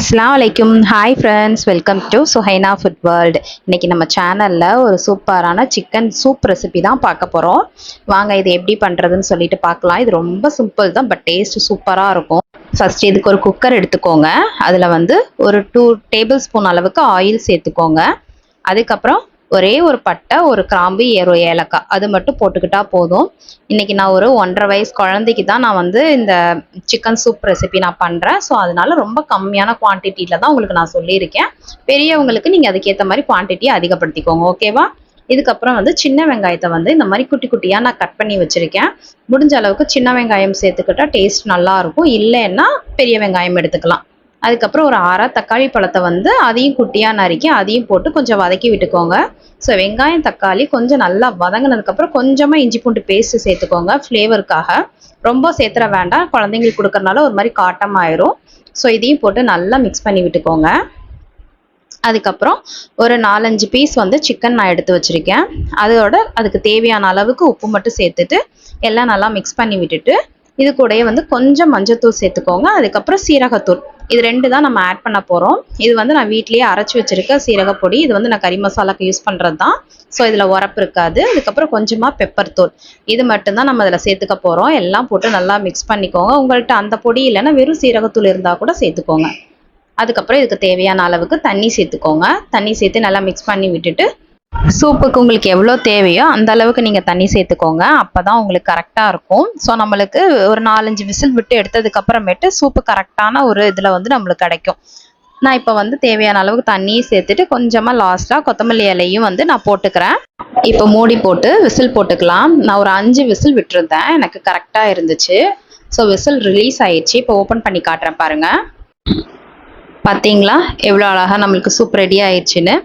அஸ்ஸலாமு அலைக்கும். Hi friends, welcome to Suhaina food world. இன்றைக்கி நம்ம சேனலில் ஒரு சூப்பரான சிக்கன் சூப் ரெசிபி தான் பார்க்க போகிறோம். வாங்க இது எப்படி பண்ணுறதுன்னு சொல்லிட்டு பார்க்கலாம். இது ரொம்ப சிம்பிள் தான், பட் டேஸ்ட் சூப்பராக இருக்கும். ஃபஸ்ட் இதுக்கு ஒரு குக்கர் எடுத்துக்கோங்க. அதில் வந்து ஒரு 2 டேபிள் ஸ்பூன் அளவுக்கு ஆயில் சேர்த்துக்கோங்க. அதுக்கப்புறம் ஒரே ஒரு பட்டை, ஒரு கிராம்பு, ஏலக்காய் அது மட்டும் போட்டுக்கிட்டா போதும். இன்றைக்கி நான் ஒரு 1.5 வயசு குழந்தைக்கு தான் நான் வந்து இந்த சிக்கன் சூப் ரெசிபி நான் பண்ணுறேன். ஸோ அதனால ரொம்ப கம்மியான குவான்டிட்டியில் தான் உங்களுக்கு நான் சொல்லியிருக்கேன். பெரியவங்களுக்கு நீங்கள் அதுக்கேற்ற மாதிரி குவான்டிட்டியை அதிகப்படுத்திக்கோங்க, ஓகேவா? இதுக்கப்புறம் வந்து சின்ன வெங்காயத்தை வந்து இந்த மாதிரி குட்டி குட்டியாக நான் கட் பண்ணி வச்சுருக்கேன். முடிஞ்ச அளவுக்கு சின்ன வெங்காயம் சேர்த்துக்கிட்டால் டேஸ்ட் நல்லாயிருக்கும். இல்லைன்னா பெரிய வெங்காயம் எடுத்துக்கலாம். அதுக்கப்புறம் ஒரு 1/2 தக்காளி பழத்தை வந்து அதையும் குட்டியாக நறுக்கி அதையும் போட்டு கொஞ்சம் வதக்கி விட்டுக்கோங்க. ஸோ வெங்காயம் தக்காளி கொஞ்சம் நல்லா வதங்கினதுக்கப்புறம் கொஞ்சமாக இஞ்சி பூண்டு பேஸ்ட்டு சேர்த்துக்கோங்க ஃப்ளேவருக்காக. ரொம்ப சேர்த்துற வேண்டாம், குழந்தைங்களுக்கு கொடுக்கறனால ஒரு மாதிரி காட்டமாயிரும். ஸோ இதையும் போட்டு நல்லா மிக்ஸ் பண்ணி விட்டுக்கோங்க. அதுக்கப்புறம் ஒரு 4-5 பீஸ் வந்து சிக்கன் நான் எடுத்து வச்சுருக்கேன். அதுக்கு தேவையான அளவுக்கு உப்பு மட்டும் சேர்த்துட்டு எல்லாம் நல்லா மிக்ஸ் பண்ணி விட்டுட்டு இது கூடயே வந்து கொஞ்சம் மஞ்சத்தூள் சேர்த்துக்கோங்க. அதுக்கப்புறம் சீரகத்தூள், இது 2 தான் நம்ம ஆட் பண்ண போகிறோம். இது வந்து நான் வீட்லேயே அரைச்சி வச்சுருக்க சீரகப்பொடி. இது வந்து நான் கறி மசாலாக்கு யூஸ் பண்ணுறது தான். ஸோ இதில் உரப்பு இருக்காது. அதுக்கப்புறம் கொஞ்சமாக பெப்பர் தூள், இது மட்டும்தான் நம்ம அதில் சேர்த்துக்க போகிறோம். எல்லாம் போட்டு நல்லா மிக்ஸ் பண்ணிக்கோங்க. உங்கள்கிட்ட அந்த பொடி இல்லைன்னா வெறும் சீரகத்தூள் இருந்தால் கூட சேர்த்துக்கோங்க. அதுக்கப்புறம் இதுக்கு தேவையான அளவுக்கு தண்ணி சேர்த்துக்கோங்க. தண்ணி சேர்த்து நல்லா மிக்ஸ் பண்ணி விட்டுட்டு சூப்புக்கு உங்களுக்கு எவ்வளோ தேவையோ அந்த அளவுக்கு நீங்கள் தண்ணி சேர்த்துக்கோங்க. அப்போ தான் உங்களுக்கு கரெக்டாக இருக்கும். ஸோ நம்மளுக்கு ஒரு 4-5 விசில் விட்டு எடுத்ததுக்கப்புறமேட்டு சூப்பு கரெக்டான ஒரு இதில் வந்து நம்மளுக்கு கிடைக்கும். நான் இப்போ வந்து தேவையான அளவுக்கு தண்ணியும் சேர்த்துட்டு கொஞ்சமாக லாஸ்ட்டாக கொத்தமல்லி இலையும் வந்து நான் போட்டுக்கிறேன். இப்போ மூடி போட்டு விசில் போட்டுக்கலாம். நான் ஒரு 5 விசில் விட்டுருந்தேன், எனக்கு கரெக்டாக இருந்துச்சு. ஸோ விசில் ரிலீஸ் ஆயிடுச்சு. இப்போ ஓப்பன் பண்ணி காட்டுறேன் பாருங்கள். பார்த்தீங்களா எவ்வளோ அழகாக நம்மளுக்கு சூப் ரெடி ஆயிடுச்சுன்னு.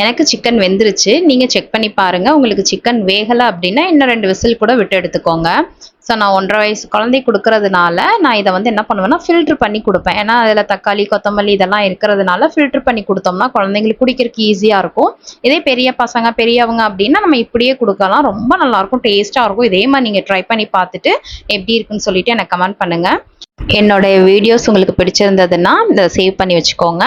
எனக்கு சிக்கன் வெந்துருச்சு. நீங்கள் செக் பண்ணி பாருங்கள். உங்களுக்கு சிக்கன் வேகலை அப்படின்னா இன்னும் 2 விசில் கூட விட்டு எடுத்துக்கோங்க. ஸோ நான் 1.5 வயசு குழந்தை கொடுக்கறதுனால நான் இதை வந்து என்ன பண்ணுவேன்னா ஃபில்ட்ரு பண்ணி கொடுப்பேன். ஏன்னா அதில் தக்காளி கொத்தமல்லி இதெல்லாம் இருக்கிறதுனால ஃபில்ட்ரு பண்ணி கொடுத்தோம்னா குழந்தைங்களுக்கு குடிக்கிறதுக்கு ஈஸியாக இருக்கும். இதே பெரிய பசங்க பெரியவங்க அப்படின்னா நம்ம இப்படியே கொடுக்கலாம். ரொம்ப நல்லாயிருக்கும், டேஸ்ட்டாக இருக்கும். இதே மாதிரி நீங்கள் ட்ரை பண்ணி பார்த்துட்டு எப்படி இருக்குன்னு சொல்லிட்டு எனக்கு கமெண்ட் பண்ணுங்கள். என்னோடய வீடியோஸ் உங்களுக்கு பிடிச்சிருந்ததுன்னா இதை சேவ் பண்ணி வச்சுக்கோங்க.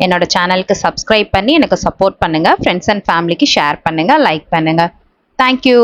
என்னோட சேனலுக்கு சப்ஸ்கிரைப் பண்ணி எனக்கு சப்போர்ட் பண்ணுங்கள். ஃப்ரெண்ட்ஸ் அண்ட் ஃபேமிலிக்கு ஷேர் பண்ணுங்கள், லைக் பண்ணுங்கள். தேங்க்யூ.